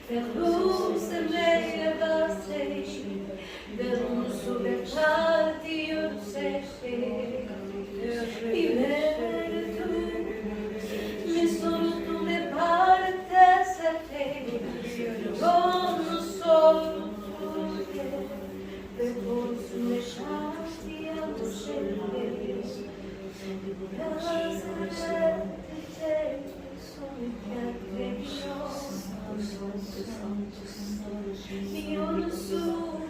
Verlosen mig var sig, den som är fattig och säker. I världen min stoltum de parte se con sol de consume shasti al cielo. Io non so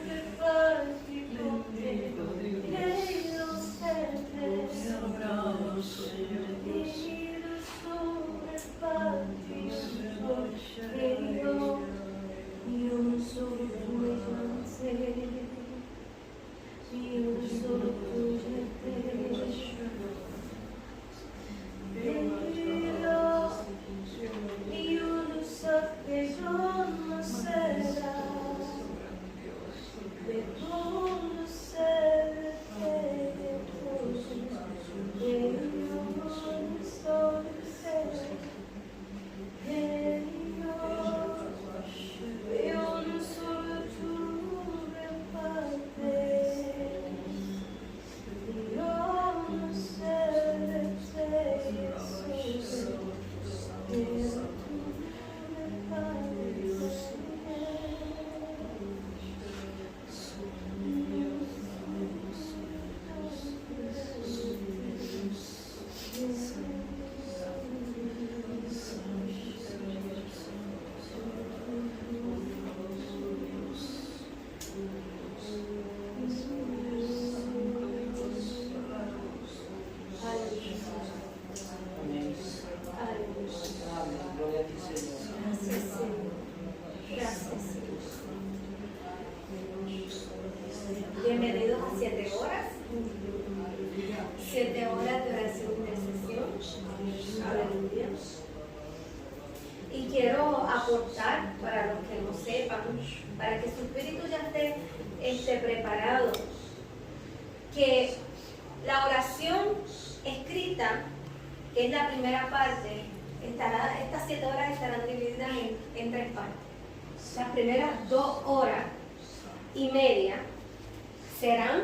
che farti con te, e non serve. Io non so che farti con te, io non so come pensare, io non so come te. Io lo so che non sarà, e non sarà che tu, e io non so se, e io non so tu per parte, io non sarà bienvenidos a 7 horas. 7 horas de oración y intercesión. Aleluya. Y quiero aportar, para los que no sepan, para que su espíritu ya esté preparado, que la oración escrita, que es la primera parte, estas 7 horas estarán divididas en 3 partes. Las primeras 2 horas y media serán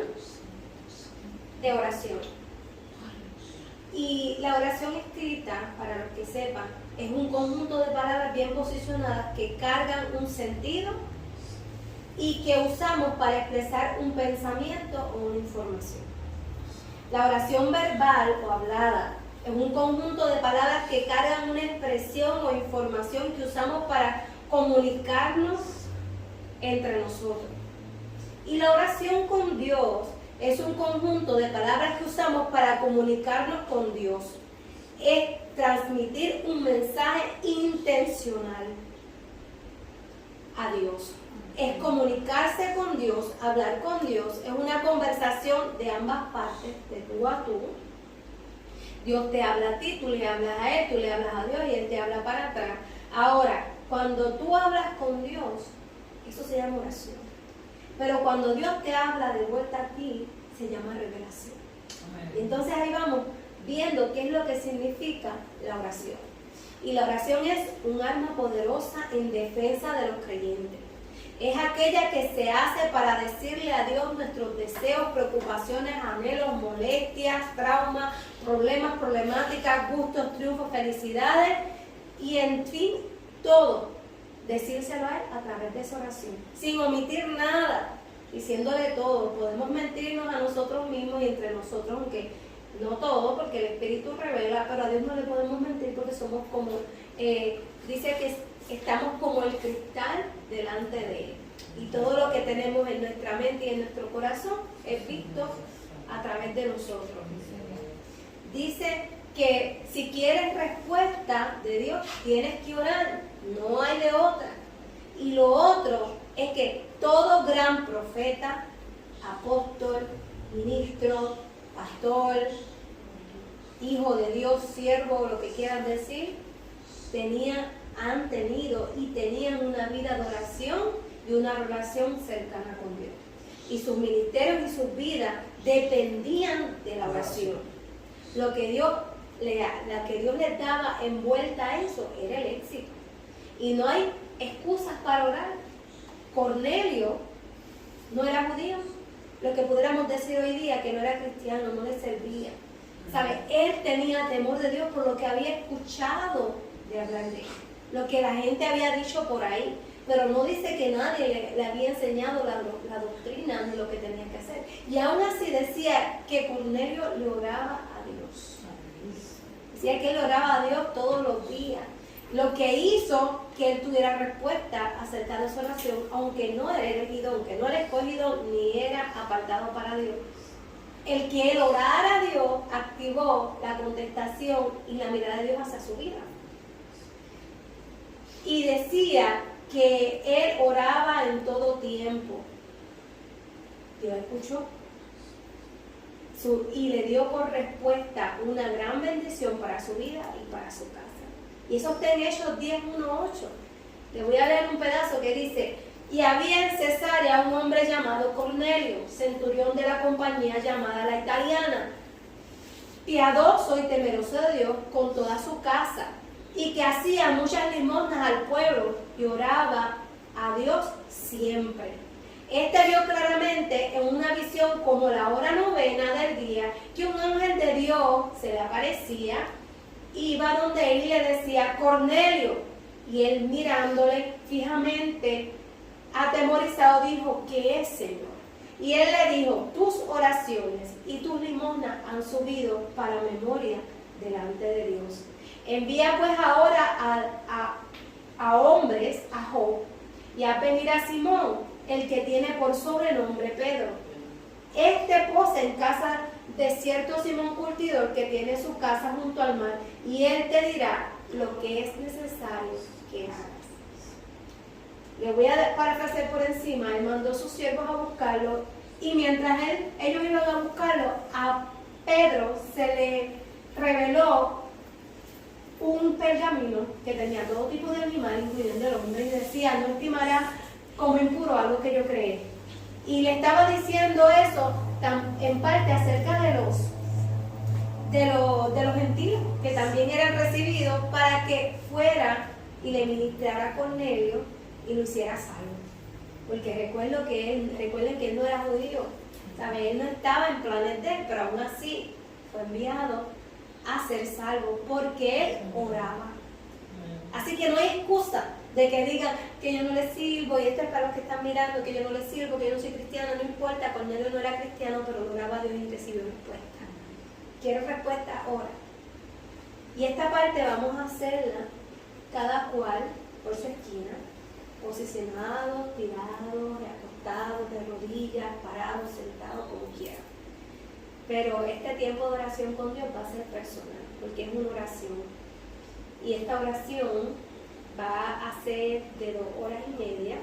de oración. Y la oración escrita, para los que sepan, es un conjunto de palabras bien posicionadas que cargan un sentido y que usamos para expresar un pensamiento o una información. La oración verbal o hablada es un conjunto de palabras que cargan una expresión o información que usamos para comunicarnos entre nosotros. Y la oración con Dios es un conjunto de palabras que usamos para comunicarnos con Dios. Es transmitir un mensaje intencional a Dios. Es comunicarse con Dios, hablar con Dios. Es una conversación de ambas partes, de tú a tú. Dios te habla a ti, tú le hablas a Él, tú le hablas a Dios y Él te habla para atrás. Ahora, cuando tú hablas con Dios, eso se llama oración. Pero cuando Dios te habla de vuelta a ti, se llama revelación. Y entonces ahí vamos viendo qué es lo que significa la oración. Y la oración es un arma poderosa en defensa de los creyentes. Es aquella que se hace para decirle a Dios nuestros deseos, preocupaciones, anhelos, molestias, traumas, problemas, problemáticas, gustos, triunfos, felicidades y en fin, todo. Decírselo a Él a través de esa oración, sin omitir nada, diciéndole todo. Podemos mentirnos a nosotros mismos y entre nosotros, aunque no todo, porque el Espíritu revela, pero a Dios no le podemos mentir porque somos como, dice que estamos como el cristal delante de Él. Y todo lo que tenemos en nuestra mente y en nuestro corazón es visto a través de nosotros. Dice que si quieres respuesta de Dios, tienes que orar, no hay de otra. Y lo otro es que todo gran profeta, apóstol, ministro, pastor, hijo de Dios, siervo, lo que quieran decir, han tenido y tenían una vida de oración y una relación cercana con Dios. Y sus ministerios y sus vidas dependían de la oración. Lo que Dios les daba envuelta a eso era el éxito. Y no hay excusas para orar. Cornelio no era judío, lo que pudiéramos decir hoy día, que no era cristiano, no le servía. ¿Sabe? Él tenía temor de Dios por lo que había escuchado de hablar de él, lo que la gente había dicho por ahí, pero no dice que nadie le había enseñado la doctrina ni lo que tenía que hacer. Y aún así decía que Cornelio le oraba a Dios. Decía que él oraba a Dios todos los días, lo que hizo que él tuviera respuesta acerca de su oración, aunque no era elegido, aunque no era escogido, ni era apartado para Dios. El que él orara a Dios activó la contestación y la mirada de Dios hacia su vida. Y decía que él oraba en todo tiempo. Dios escuchó y le dio por respuesta una gran bendición para su vida y para su casa. Y eso está en Hechos 10:1-8. Le voy a leer un pedazo que dice: y había en Cesarea un hombre llamado Cornelio, centurión de la compañía llamada La Italiana, piadoso y temeroso de Dios con toda su casa, y que hacía muchas limosnas al pueblo y oraba a Dios siempre. Este vio claramente en una visión como la hora novena del día que un ángel de Dios se le aparecía, iba donde él y le decía: Cornelio. Y él, mirándole fijamente, atemorizado, dijo: ¿qué es, Señor? Y él le dijo: tus oraciones y tus limosnas han subido para memoria delante de Dios. Envía pues ahora a hombres a Jope y a venir a Simón, el que tiene por sobrenombre Pedro. Este posa en casa de cierto Simón curtidor que tiene su casa junto al mar, y él te dirá lo que es necesario que hagas. Le voy a parafrasear por encima. Él mandó a sus siervos a buscarlo, y mientras ellos iban a buscarlo, a Pedro se le reveló un pergamino que tenía todo tipo de animales, incluyendo el hombre, y decía: no estimarás como impuro algo que yo creé. Y le estaba diciendo eso en parte acerca de los gentiles que también eran recibidos, para que fuera y le ministrara a Cornelio y lo hiciera salvo. Porque recuerden que él no era judío, ¿sabe? Él no estaba en planes de él, pero aún así fue enviado a ser salvo porque él oraba. Así que no hay excusa de que digan que yo no le sirvo, y esto es para los que están mirando, que yo no le sirvo, que yo no soy cristiano. No importa. Cornelio no era cristiano, pero oraba a Dios y recibió respuesta. Quiero respuesta ahora. Y esta parte vamos a hacerla cada cual por su esquina, posicionados, tirados, acostados, de rodillas, parados, sentados, como quieran. Pero este tiempo de oración con Dios va a ser personal, porque es una oración. Y esta oración va a ser de 2 horas y media.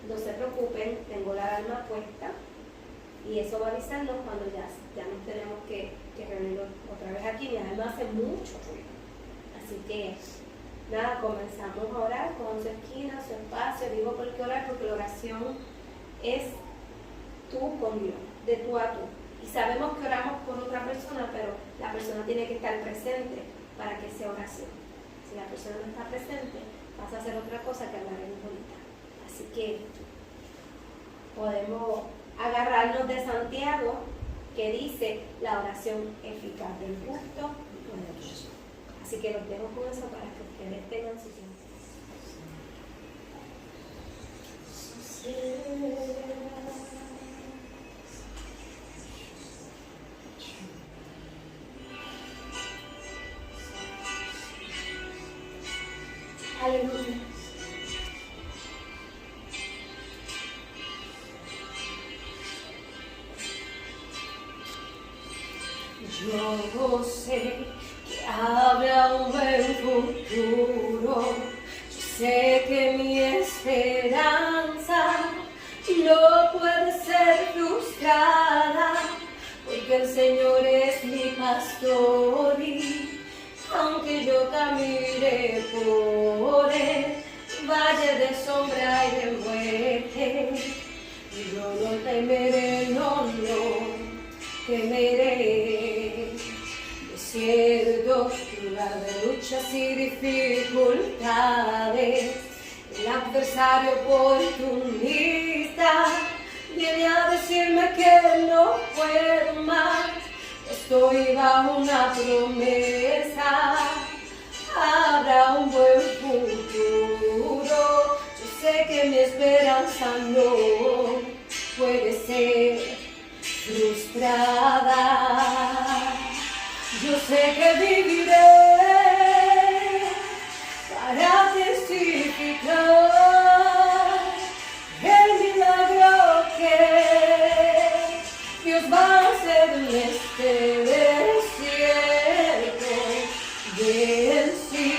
No se preocupen, tengo la alarma puesta, y eso va a avisarnos cuando ya nos tenemos que reunir otra vez aquí. Mi alarma hace mucho ruido. Así que nada, comenzamos a orar con su esquina, su espacio. Digo por qué orar, porque la oración es tú con Dios, de tú a tú. Y sabemos que oramos por otra persona, pero la persona tiene que estar presente para que sea oración. Si la persona no está presente, vas a hacer otra cosa que hablaremos ahorita. Así que podemos agarrarnos de Santiago, que dice: la oración eficaz del justo puede mucho. Así que los dejo con eso para que ustedes tengan su tiempo. Aleluya. Yo sé que habrá un buen futuro. Yo sé que mi esperanza no puede ser frustrada, porque el Señor es mi pastor, y aunque yo camine por el valle de sombra y de muerte, yo no temeré, no temeré. Desierto, lugar de luchas y dificultades, necesario oportunista viene a decirme que no puedo más. Estoy bajo una promesa, habrá un buen futuro. Yo sé que mi esperanza no puede ser frustrada. Yo sé que viviré para testificar el milagro que Dios va a hacer en este desierto. Vencí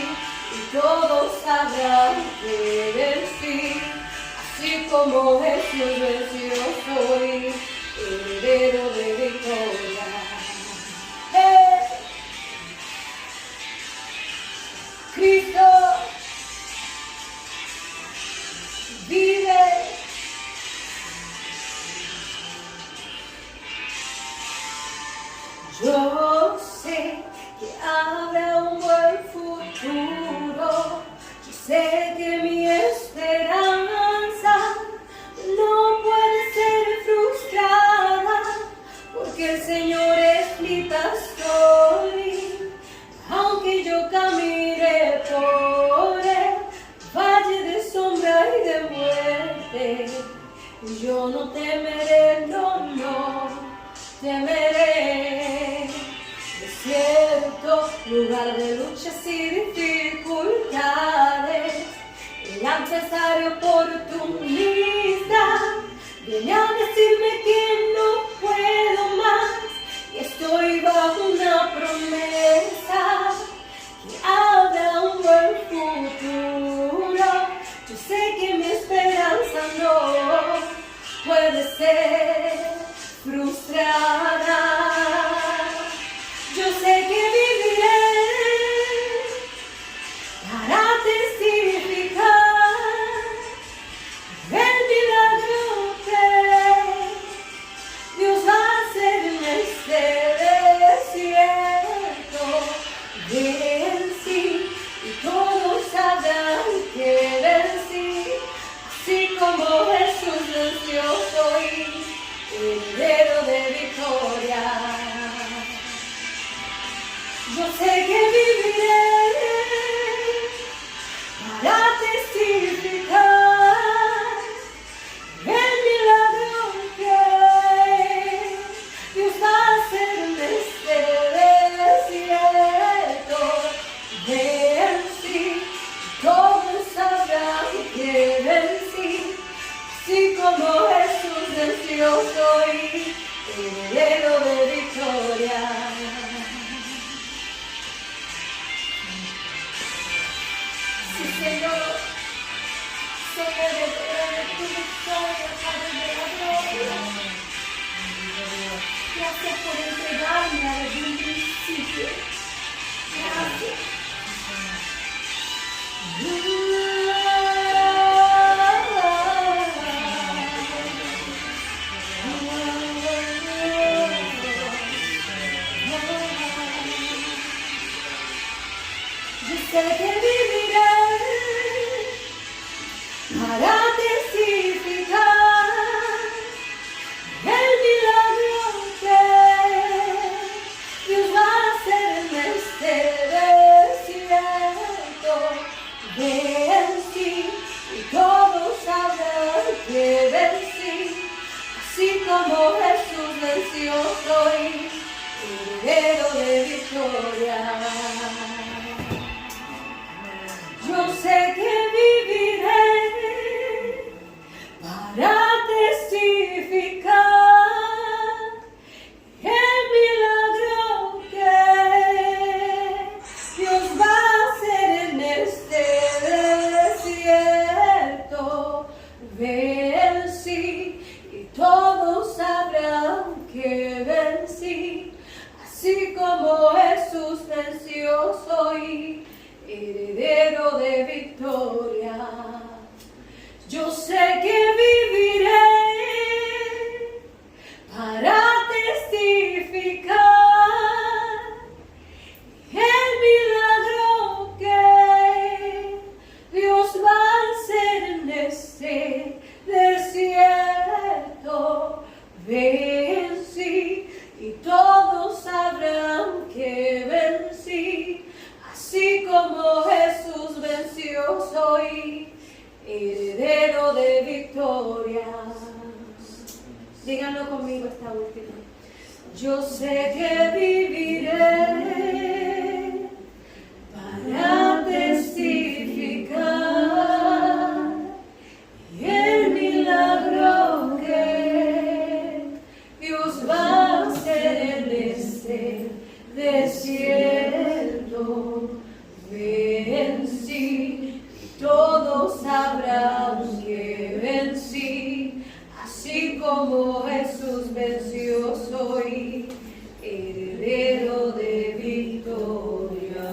y todos sabrán que vencí, así como Jesús venció, soy heredero de victoria. Cristo vive. Yo sé que habrá un buen futuro. Yo sé que mi esperanza no puede ser frustrada, porque el Señor es mi pastor. Aunque yo camine por el valle de sombra y de muerte, yo no temeré, no temeré. Desierto, lugar de luchas y dificultades, el adversario oportunista viene a decirme que no puedo más. Y estoy bajo una promesa que habrá un buen futuro. Yo sé que mi esperanza no puede ser frustrada. Yo sé que viviré para testificar el milagro que Dios va a hacer en este desierto. Vencí y todos sabrán que vencí, así como Jesús venció, soy heredero de victoria. Yo sé que viviré para testificar el milagro que Dios va a hacer en este desierto. Vencí, todos sabrán que vencí, así como Jesús venció, soy heredero de victoria. Sí, Señor, soy heredero de tu victoria, Padre de la gloria. Gracias por entregarme desde un principio. Gracias. Yo sé que viviré para testificar el milagro que Dios va a hacer en este desierto. Vencí y todos sabrán que vencí, así como Jesús venció, soy heredero de victoria. Yo sé que viviré para testificar el milagro que Dios va a hacer en este desierto. Vencí y todos sabrán que vencí, así como Jesús venció, soy heredero de victoria. Yo sé que viviré para testificar el milagro que Dios va a hacer en desierto vencí, y todos sabrán que vencí, así como Jesús venció, soy heredero de victoria. Díganlo conmigo esta última. Yo sé que viviré para testificar y el milagro que Dios va a hacer en este desierto. Vencí, todos sabrán que vencí, así como Jesús venció, soy heredero de victoria.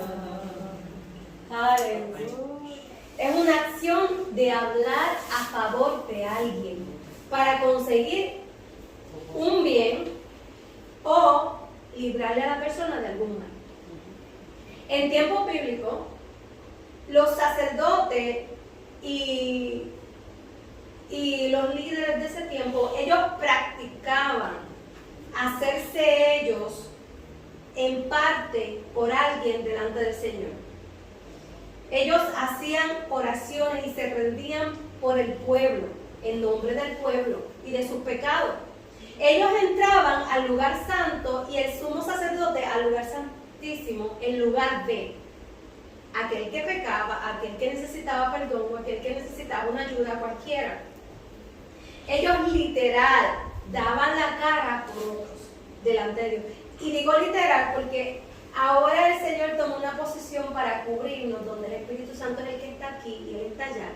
Aleluya. Es una acción de hablar a favor de alguien para conseguir un bien o librarle a la persona de algún mal. En tiempo bíblico, los sacerdotes y los líderes de ese tiempo, ellos practicaban hacerse ellos en parte por alguien delante del Señor. Ellos hacían oraciones y se rendían por el pueblo, en nombre del pueblo y de sus pecados. Ellos entraban al lugar santo y el sumo sacerdote al lugar santísimo en lugar de aquel que pecaba, aquel que necesitaba perdón o aquel que necesitaba una ayuda cualquiera. Ellos literal daban la cara por otros delante de Dios. Y digo literal porque ahora el Señor tomó una posición para cubrirnos, donde el Espíritu Santo es el que está aquí y Él está allá.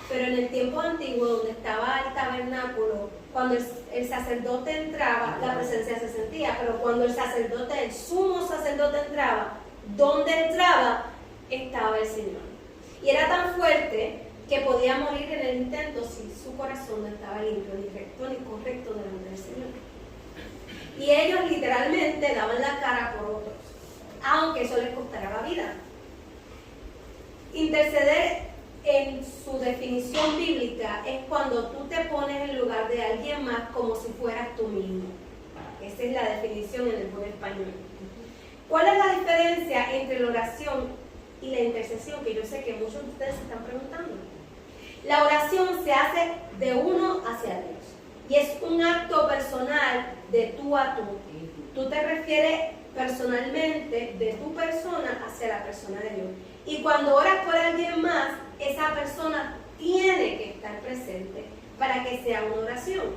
Pero en el tiempo antiguo, donde estaba el tabernáculo, cuando el sacerdote entraba, la presencia se sentía. Pero cuando el sumo sacerdote entraba, donde entraba, estaba el Señor. Y era tan fuerte que podía morir en el intento si su corazón no estaba limpio, ni recto, ni correcto delante del Señor. Y ellos literalmente daban la cara por otros, aunque eso les costara la vida. Interceder en su definición bíblica es cuando tú te pones en lugar de alguien más como si fueras tú mismo. Esa es la definición en el buen español. ¿Cuál es la diferencia entre la oración y la intercesión? Que yo sé que muchos de ustedes se están preguntando. La oración se hace de uno hacia Dios y es un acto personal de tú a tú. Tú te refieres personalmente de tu persona hacia la persona de Dios. Y cuando oras por alguien más, esa persona tiene que estar presente para que sea una oración.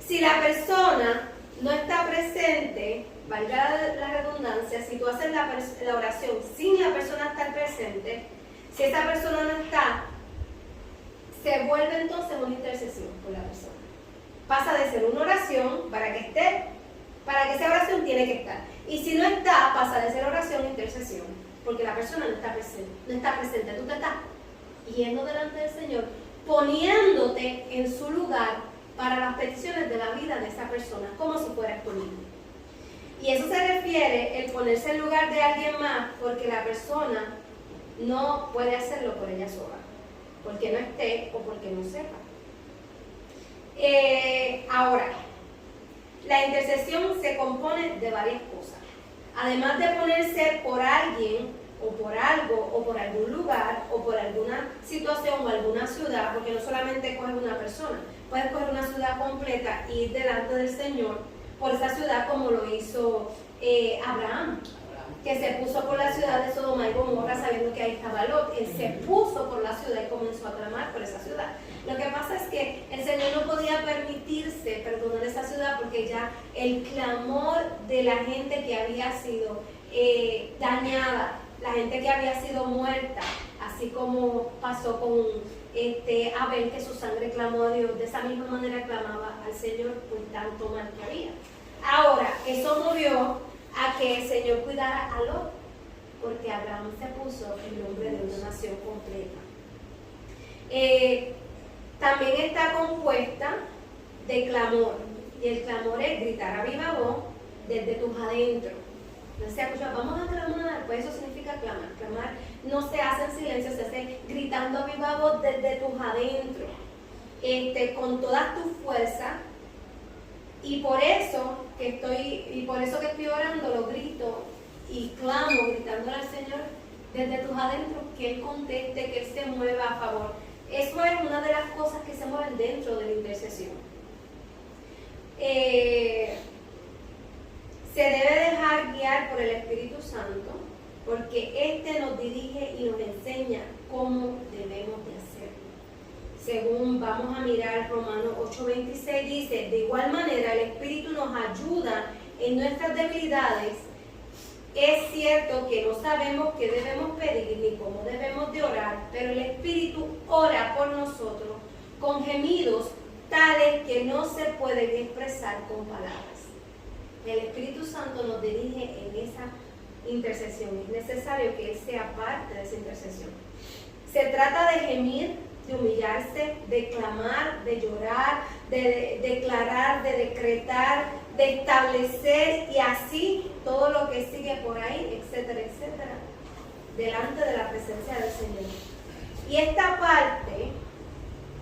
Si la persona no está presente, valga la redundancia, si tú haces la oración sin la persona estar presente, si esa persona no está, se vuelve entonces una intercesión por la persona. Pasa de ser una oración para que esté, para que esa oración tiene que estar. Y si no está, pasa de ser oración a intercesión, porque la persona no está presente. Tú te estás yendo delante del Señor, poniéndote en su lugar para las peticiones de la vida de esa persona, como si fueras tú mismo. Y eso se refiere el ponerse en lugar de alguien más, porque la persona no puede hacerlo por ella sola, porque no esté o porque no sepa. Ahora, la intercesión se compone de varias cosas. Además de ponerse por alguien, o por algo, o por algún lugar, o por alguna situación o alguna ciudad, porque no solamente coges una persona, puedes coger una ciudad completa y ir delante del Señor por esa ciudad, como lo hizo Abraham, que se puso por la ciudad de Sodoma y Gomorra sabiendo que ahí estaba Lot. Él se puso por la ciudad y comenzó a clamar por esa ciudad. Lo que pasa es que el Señor no podía permitirse perdonar esa ciudad porque ya el clamor de la gente que había sido dañada, la gente que había sido muerta, así como pasó con Abel, que su sangre clamó a Dios, de esa misma manera clamaba al Señor por tanto mal que había. Ahora, eso movió a que el Señor cuidara a Lot, porque Abraham se puso en nombre de una nación completa. También está compuesta de clamor, y el clamor es gritar a viva voz desde tus adentros. No se escucha, vamos a clamar, pues eso significa clamar. Clamar no se hace en silencio, se hace gritando a viva voz desde tus adentros. con todas tus fuerzas. Y por eso que estoy orando, lo grito y clamo, gritándole al Señor desde tus adentros, que Él conteste, que Él se mueva a favor. Eso es una de las cosas que se mueven dentro de la intercesión. Se debe dejar guiar por el Espíritu Santo, porque Este nos dirige y nos enseña cómo debemos de hacerlo. Según vamos a mirar Romanos 8:26, dice: de igual manera el Espíritu nos ayuda en nuestras debilidades. Es cierto que no sabemos qué debemos pedir ni cómo debemos de orar, pero el Espíritu ora por nosotros con gemidos tales que no se pueden expresar con palabras. El Espíritu Santo nos dirige en esa intercesión. Es necesario que Él sea parte de esa intercesión. Se trata de gemir, de humillarse, de clamar, de llorar, de declarar, de decretar, de establecer y así todo lo que sigue por ahí, etcétera, etcétera, delante de la presencia del Señor. Y esta parte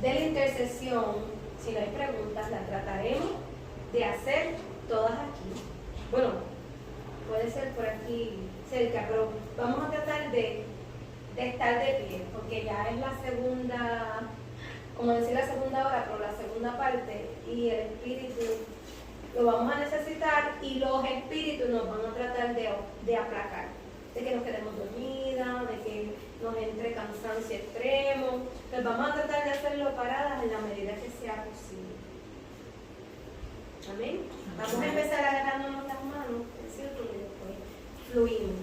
de la intercesión, si no hay preguntas, la trataremos de hacer todas aquí. Bueno, puede ser por aquí cerca, pero vamos a tratar de estar de pie, porque ya es la segunda, como decir la segunda hora, pero la segunda parte, y el Espíritu lo vamos a necesitar y los espíritus nos van a tratar de aplacar, de que nos quedemos dormidas, de que nos entre cansancio extremo. Pues vamos a tratar de hacerlo paradas en la medida que sea posible. Amén. Vamos a empezar agarrándonos las manos, en círculo, y después fluimos.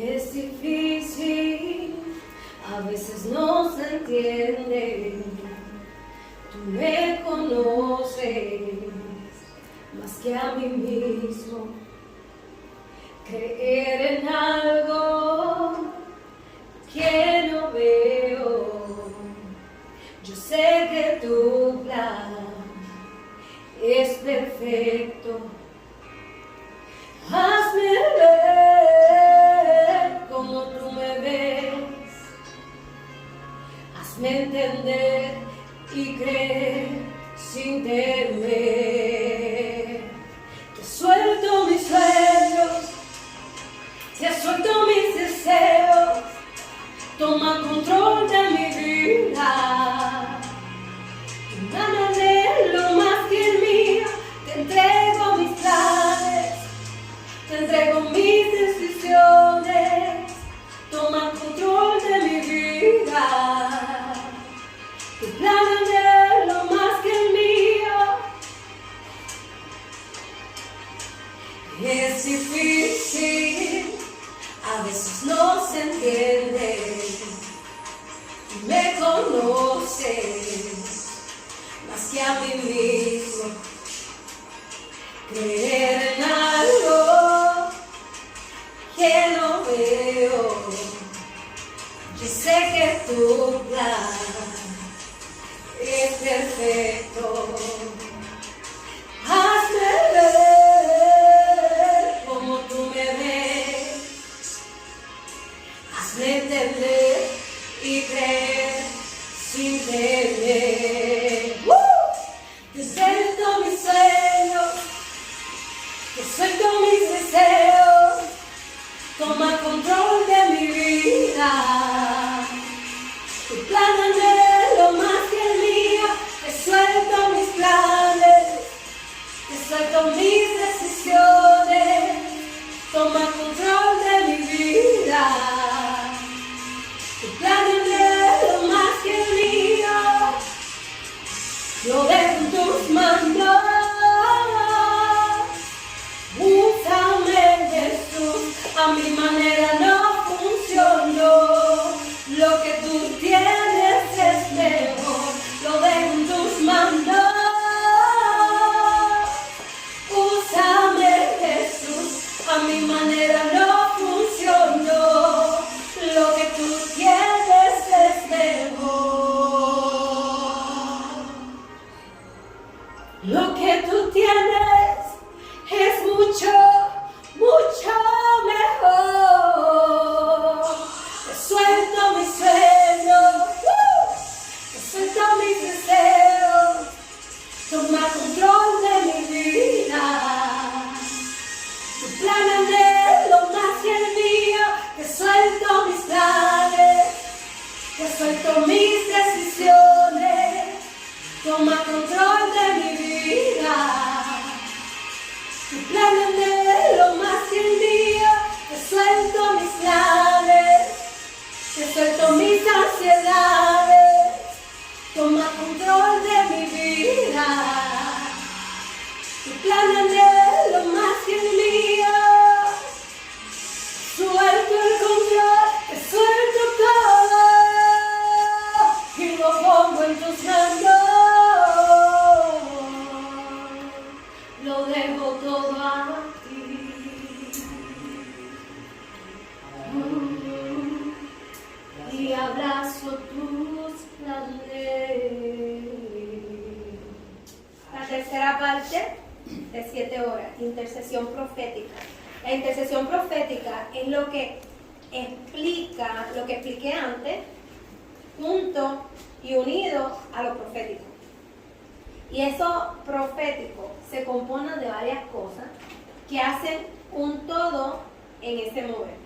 Es difícil, a veces no se entiende. Tú me conoces más que a mí mismo. Creer en algo que no veo. Yo sé que tu plan es perfecto. Hazme ver como tú me ves. Hazme entender y creer sin temer. Te suelto mis sueños, te suelto mis deseos. Toma control de mi vida. Tu mano anhelo más que el mío. Te entrego mis planes, te entrego mis decisiones. Toma control de mi vida. Tu plan anhelo más que el mío. Es difícil, a veces no se entiende. Tú me conoces más que a mí mismo. Creer en algo que no veo. Yo sé que tu plan es perfecto. Hazme ver como tú me ves. Hazme entender y creer sin temer. Te suelto mis sueños, te suelto mis deseos. Toma control de mi vida. Tu plan anhelo más que el mío. Te suelto mis planes, te suelto mis decisiones. Toma control de mi vida. Tu plan anhelo más que el mío. Lo dejo en tus manos. Úsame, Jesús, a mi manera no funcionó. Lo que tú tienes es mejor. Lo dejo en tus manos. Úsame, Jesús, a mi manera no funcionó. Lo que tú tienes es mejor. Toma control de mi vida. Tu plan anhelo más que el mío. Te suelto mis planes. Te suelto mis ansiedades. Toma control de mi vida. Tu plan anhelo más que el mío. Suelto el control, te suelto todo y lo pongo en tus manos. Lo dejo todo a ti. Y abrazo tus planes. La tercera parte de 7 horas, intercesión profética. La intercesión profética es lo que explica, lo que expliqué antes, junto y unido a lo profético. Y eso profético se compone de varias cosas que hacen un todo en ese mover.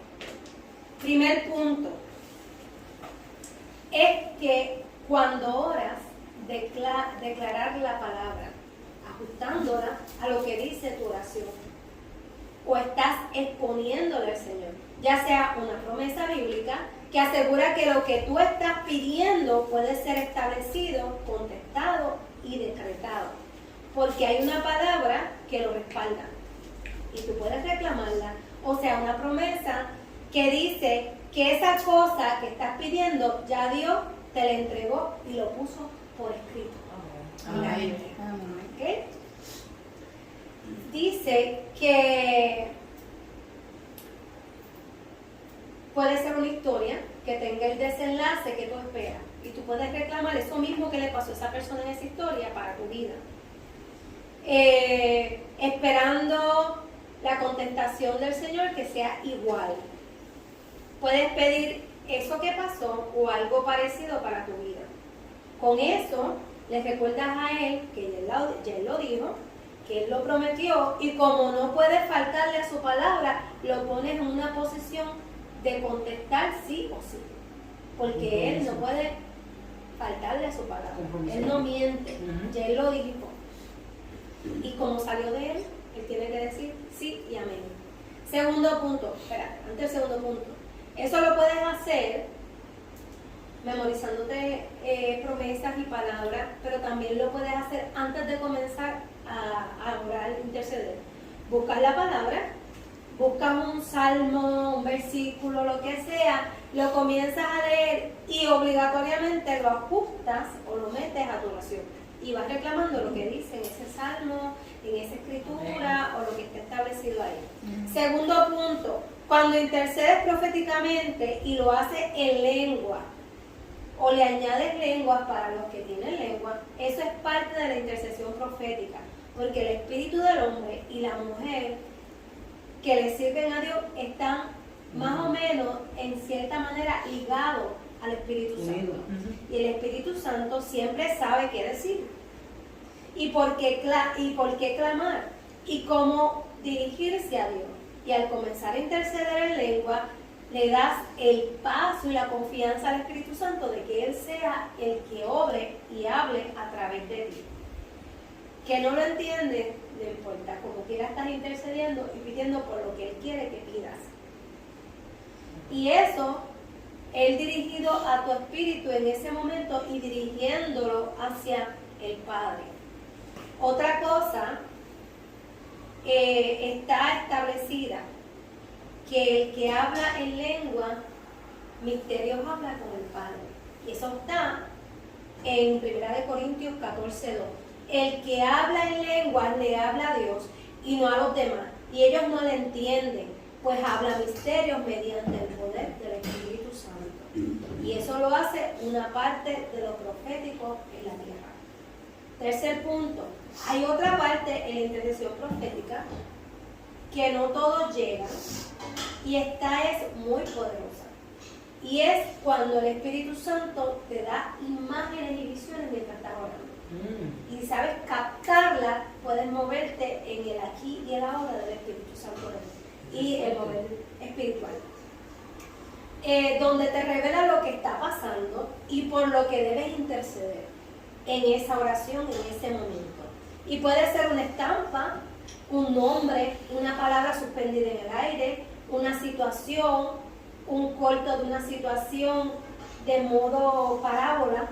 Primer punto es que cuando oras, declarar la palabra, ajustándola a lo que dice tu oración, o estás exponiéndole al Señor, ya sea una promesa bíblica que asegura que lo que tú estás pidiendo puede ser establecido, contestado y decretado, porque hay una palabra que lo respalda y tú puedes reclamarla, o sea, una promesa que dice que esa cosa que estás pidiendo ya Dios te la entregó y lo puso por escrito. Amén. ¿Okay? Dice que puede ser una historia que tenga el desenlace que tú esperas y tú puedes reclamar eso mismo que le pasó a esa persona en esa historia para tu vida, esperando la contestación del Señor que sea igual. Puedes pedir eso que pasó o algo parecido para tu vida. Con eso le recuerdas a Él que ya Él lo dijo, que Él lo prometió, y como no puedes faltarle a su palabra, lo pones en una posición de contestar sí o sí, porque Él no puede faltarle a su palabra. Él no miente, ya Él lo dijo, y como salió de Él, Él tiene que decir sí y amén. Segundo punto, espera, antes del segundo punto, eso lo puedes hacer memorizándote promesas y palabras, pero también lo puedes hacer antes de comenzar a orar, interceder. Buscas la palabra, buscas un salmo, un versículo, lo que sea, lo comienzas a leer y obligatoriamente lo ajustas o lo metes a tu oración. Y vas reclamando lo que dice en ese salmo, en esa escritura o lo que está establecido ahí. Segundo punto, cuando intercedes proféticamente y lo haces en lengua, o le añades lenguas para los que tienen lengua, eso es parte de la intercesión profética, porque el espíritu del hombre y la mujer que le sirven a Dios están más o menos en cierta manera ligados al Espíritu Santo. Y el Espíritu Santo siempre sabe qué decir y por qué clamar y cómo dirigirse a Dios. Y al comenzar a interceder en lengua, le das el paso y la confianza al Espíritu Santo de que Él sea el que obre y hable a través de ti. Que no lo entiendes, no importa, como quiera estás intercediendo y pidiendo por lo que Él quiere que pidas. Y eso, Él dirigido a tu espíritu en ese momento y dirigiéndolo hacia el Padre. Otra cosa está establecida, que el que habla en lengua, misterios habla con el Padre. Y eso está en 1 Corintios 14:2. El que habla en lengua le habla a Dios y no a los demás. Y ellos no le entienden, pues habla misterios mediante el poder del Espíritu Santo. Y eso lo hace una parte de lo profético en la tierra. Tercer punto, hay otra parte en la intercesión profética que no todos llegan, y esta es muy poderosa. Y es cuando el Espíritu Santo te da imágenes y visiones mientras estás orando. Y sabes captarla, puedes moverte en el aquí y el ahora del Espíritu Santo y el mover espiritual. Donde te revela lo que está pasando y por lo que debes interceder. en esa oración, en ese momento. Y puede ser una estampa, un nombre, una palabra suspendida en el aire, una situación, un corto de una situación de modo parábola.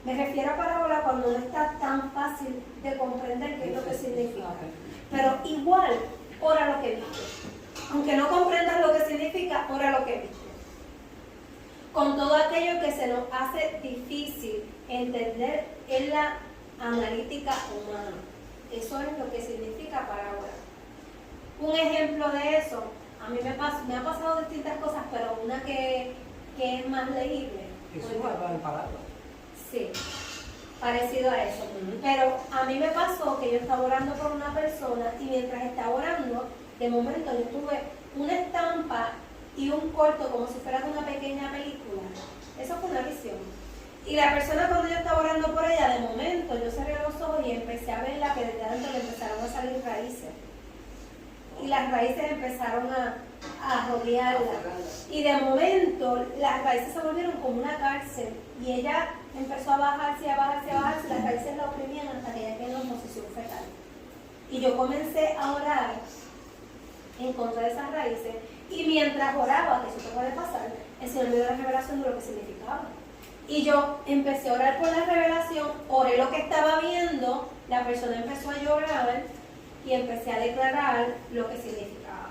Me refiero a parábola cuando no está tan fácil de comprender qué es lo que significa. Pero igual, ora lo que viste. Aunque no comprendas lo que significa, ora lo que viste. Con todo aquello que se nos hace difícil entender en la analítica humana. Eso es lo que significa parábola. Un ejemplo de eso, a mí me ha pasado distintas cosas, pero una que es más legible. Eso es hablar en palabras. Sí, parecido a eso. Pero a mí me pasó que yo estaba orando por una persona y mientras estaba orando, de momento yo tuve una estampa y un corto como si fuera de una pequeña película. Eso fue una visión. Y la persona cuando yo estaba orando por ella, de momento yo cerré los ojos y empecé a verla que desde adentro le empezaron a salir raíces. Y las raíces empezaron a rodearla. Y de momento las raíces se volvieron como una cárcel. Y ella empezó a bajarse, a bajarse, a bajarse. Las raíces la oprimían hasta que ella quedó en posición fetal. Y yo comencé a orar en contra de esas raíces. Y mientras oraba, que eso te puede pasar, el Señor me dio la revelación de lo que significaba. Y yo empecé a orar por la revelación, oré lo que estaba viendo, la persona empezó a llorar y empecé a declarar lo que significaba.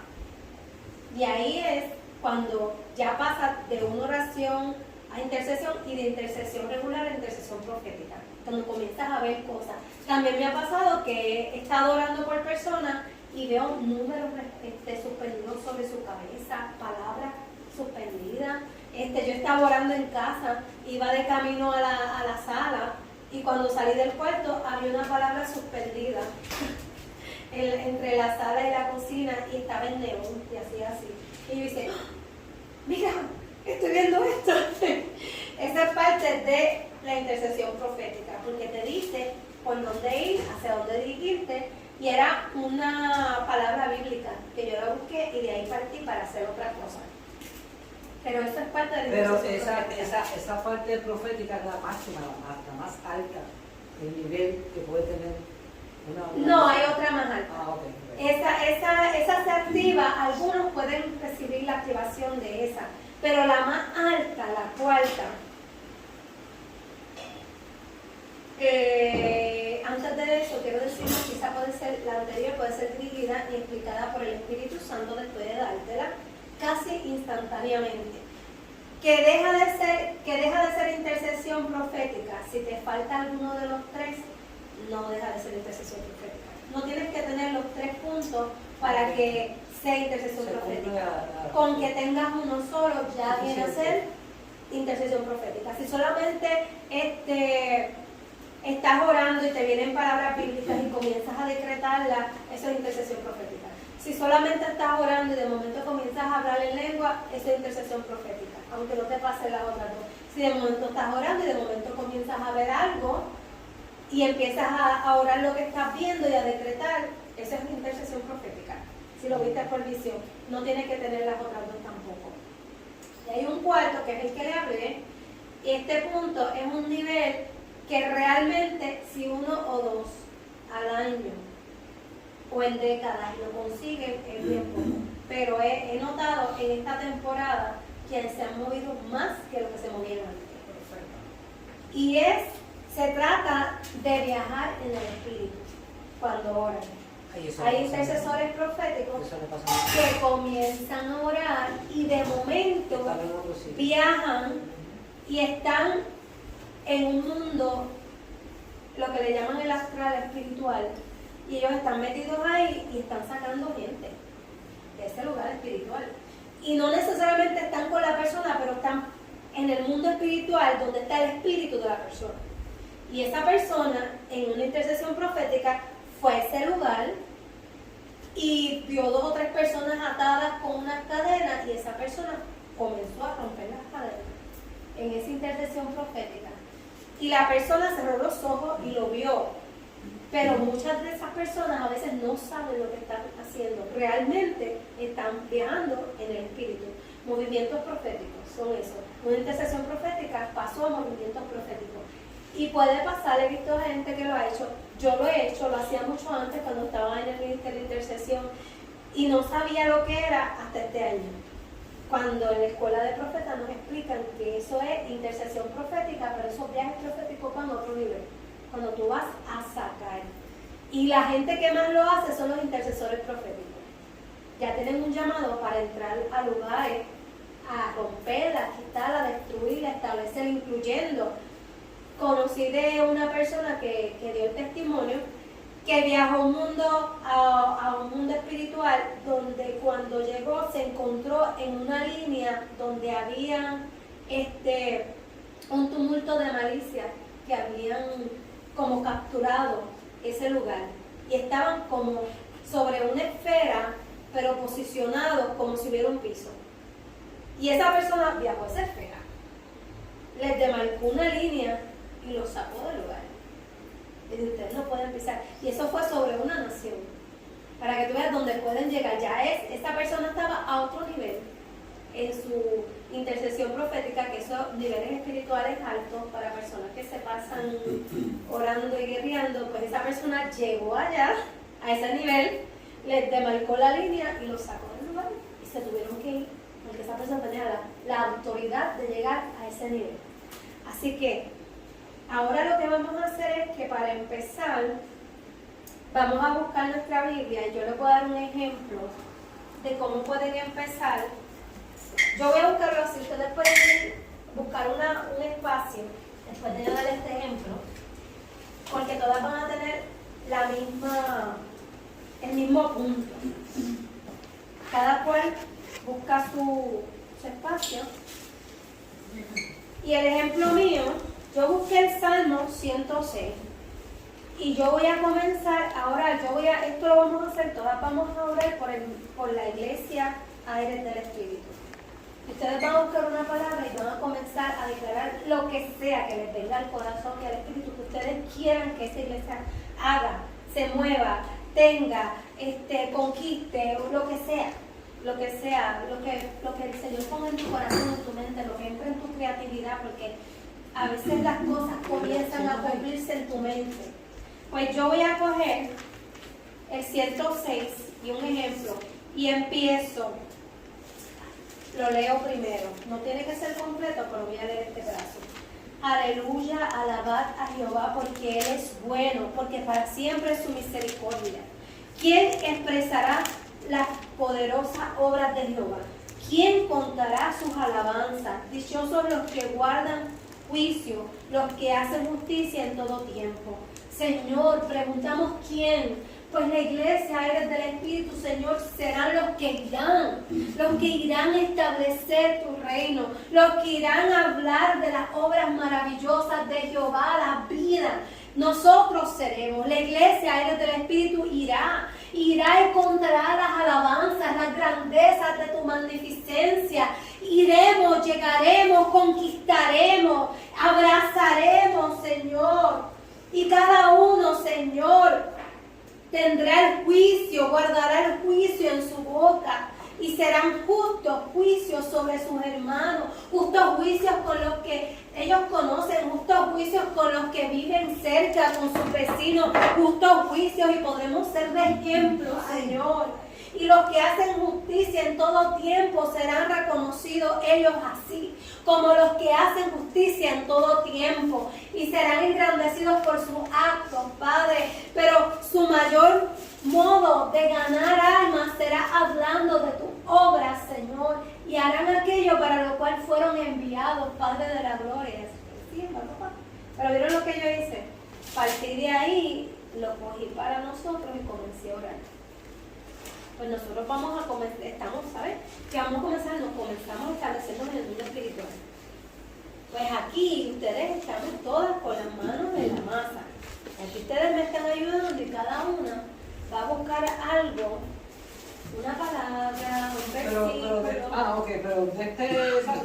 Y ahí es cuando ya pasa de una oración a intercesión y de intercesión regular a intercesión profética, cuando comienzas a ver cosas. También me ha pasado que he estado orando por personas y veo números suspendidos sobre su cabeza, palabras suspendidas. Yo estaba orando en casa, iba de camino a la sala y cuando salí del cuarto había una palabra suspendida entre la sala y la cocina y estaba en neón y así. Y yo dije, mira, estoy viendo esto. Esa es parte de la intercesión profética, porque te dice por dónde ir, hacia dónde dirigirte. Y era una palabra bíblica que yo la busqué y de ahí partí para hacer otra cosa. Pero eso es parte de la intercesión profética. Esa parte profética es la máxima, la más alta, el nivel que puede tener una... No, hay otra más alta. Okay. Esa se activa, algunos pueden recibir la activación de esa, pero la más alta, la cuarta, antes de eso quiero decir que quizá puede ser, la anterior puede ser dirigida y explicada por el Espíritu Santo después de dártela casi instantáneamente. Que deja de ser intercesión profética. Si te falta alguno de los tres, no deja de ser intercesión profética. No tienes que tener los tres puntos para que sea intercesión profética. Con que tengas uno solo ya viene a ser intercesión profética. Si solamente estás orando y te vienen palabras bíblicas y comienzas a decretarlas, eso es intercesión profética. Si solamente estás orando y de momento comienzas a hablar en lengua, eso es intercesión profética, aunque no te pase las otras dos. Si de momento estás orando y de momento comienzas a ver algo y empiezas a orar lo que estás viendo y a decretar, eso es intercesión profética. Si lo viste por visión, no tienes que tener las otras dos tampoco. Y hay un cuarto, que es el que le hablé, y este punto es un nivel que realmente si uno o dos al año o en décadas lo consiguen es bien poco. Pero he notado en esta temporada que se han movido más que lo que se movían antes. Y se trata de viajar en el espíritu cuando oran. Hay intercesores proféticos que comienzan a orar y de momento viajan y están en un mundo, lo que le llaman el astral espiritual, y ellos están metidos ahí y están sacando gente de ese lugar espiritual. Y no necesariamente están con la persona, pero están en el mundo espiritual donde está el espíritu de la persona. Y esa persona, en una intercesión profética, fue a ese lugar y vio 2 o 3 personas atadas con unas cadenas y esa persona comenzó a romper las cadenas en esa intercesión profética. Y la persona cerró los ojos y lo vio. Pero muchas de esas personas a veces no saben lo que están haciendo. Realmente están viajando en el espíritu. Movimientos proféticos son eso. Una intercesión profética pasó a movimientos proféticos. Y puede pasar, he visto gente que lo ha hecho, yo lo he hecho, lo hacía mucho antes cuando estaba en el ministerio de intercesión y no sabía lo que era hasta este año. Cuando en la escuela de profetas nos explican que eso es intercesión profética, pero esos viajes proféticos van a otro nivel, cuando tú vas a sacar. Y la gente que más lo hace son los intercesores proféticos. Ya tienen un llamado para entrar a lugares, a romper, a quitar, a destruir, a establecer, incluyendo. Conocí de una persona que dio el testimonio que viajó a un mundo espiritual donde cuando llegó se encontró en una línea donde había un tumulto de malicia que habían como capturado ese lugar y estaban como sobre una esfera pero posicionados como si hubiera un piso. Y esa persona viajó a esa esfera, les demarcó una línea y los sacó del lugar. Y dice, ustedes no pueden pisar. Y eso fue sobre una nación. Para que tú veas dónde pueden llegar. Esta persona estaba a otro nivel en su intercesión profética, que esos niveles espirituales altos para personas que se pasan orando y guerreando, pues esa persona llegó allá, a ese nivel, les demarcó la línea y los sacó del lugar y se tuvieron que ir, porque esa persona tenía la autoridad de llegar a ese nivel. Así que ahora lo que vamos a hacer es que para empezar vamos a buscar nuestra Biblia y yo les voy a dar un ejemplo de cómo pueden empezar. Yo voy a buscarlo así, ustedes pueden buscar un espacio después de yo dar este ejemplo, porque todas van a tener el mismo punto. Cada cual busca su espacio. Y el ejemplo mío, yo busqué el Salmo 106 y yo voy a comenzar a orar. Esto lo vamos a hacer, todas vamos a orar por la iglesia Aires del Espíritu. Ustedes van a buscar una palabra y van a comenzar a declarar lo que sea que les venga al corazón y al espíritu, que ustedes quieran que esa iglesia haga, se mueva, tenga, conquiste, o lo que sea, lo que el Señor ponga en tu corazón, en tu mente, lo que entre en tu creatividad, porque a veces las cosas comienzan a cumplirse en tu mente. Pues yo voy a coger el 106 y un ejemplo, y empiezo. Lo leo primero, no tiene que ser completo, pero voy a leer este pedazo. Aleluya, alabad a Jehová porque Él es bueno, porque para siempre es su misericordia. ¿Quién expresará las poderosas obras de Jehová? ¿Quién contará sus alabanzas? Dichosos los que guardan juicio, los que hacen justicia en todo tiempo. Señor, preguntamos quién. Pues la iglesia, Aires del Espíritu, Señor, serán los que irán a establecer tu reino, los que irán a hablar de las obras maravillosas de Jehová, la vida. Nosotros seremos, la iglesia, Aires del Espíritu, irá y contará las alabanzas, las grandezas de tu magnificencia. Iremos, llegaremos, conquistaremos, abrazaremos, Señor. Y cada uno, Señor, tendrá el juicio, guardará el juicio en su boca y serán justos juicios sobre sus hermanos, justos juicios con los que ellos conocen, justos juicios con los que viven cerca, con sus vecinos, justos juicios y podremos ser de ejemplo, Señor. Y los que hacen justicia en todo tiempo serán reconocidos ellos así, como los que hacen justicia en todo tiempo, y serán engrandecidos por sus actos, Padre. Pero su mayor modo de ganar almas será hablando de tus obras, Señor, y harán aquello para lo cual fueron enviados, Padre de la gloria. Sí, papá. Pero vieron lo que yo hice. Partí de ahí, lo cogí para nosotros y comencé a orar. Pues nosotros vamos a comenzar, ¿sabes? Que vamos a comenzar, nos comenzamos a establecernos en el mundo espiritual. Pues aquí ustedes estamos todas con las manos en la masa. Aquí ustedes me están ayudando y cada una va a buscar algo, una palabra, un versículo. pero de este...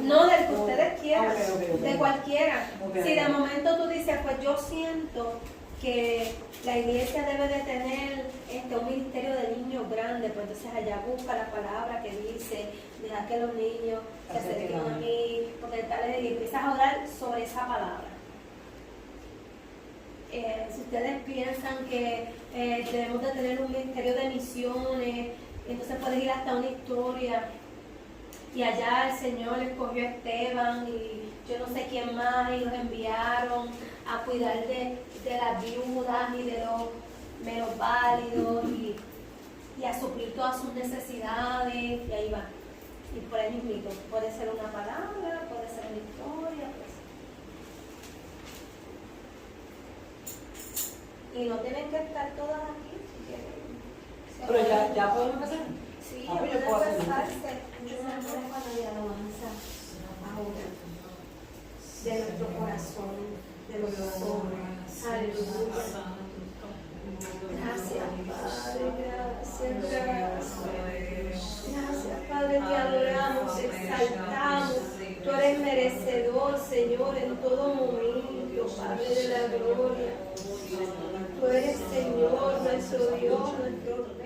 No, del que ustedes quieran, Okay. de cualquiera. Okay. Si de momento tú dices, pues yo siento que la iglesia debe de tener un ministerio de niños grandes, pues entonces allá busca la palabra que dice, deja que los niños se acerquen a mí, porque tal, y empiezas a orar sobre esa palabra. Si ustedes piensan que debemos de tener un ministerio de misiones, entonces puedes ir hasta una historia. Y allá el Señor escogió a Esteban y yo no sé quién más, y los enviaron a cuidar de las viudas y de los menos válidos y a suplir todas sus necesidades, y ahí va. Y por ahí mismo, puede ser una palabra, puede ser una historia, y no tienen que estar todas aquí si quieren. Pero ya podemos empezar. Sí, Ah, pues yo puede puedo hacer. empezarse. Para la alabanza ahora de nuestro corazón, de nuestro corazón. Aleluya. Gracias, Padre, gracias. Gracias, Padre, te adoramos, te exaltamos. Tú eres merecedor, Señor, en todo momento, Padre de la gloria. Tú eres, Señor, nuestro Dios, nuestro Rey.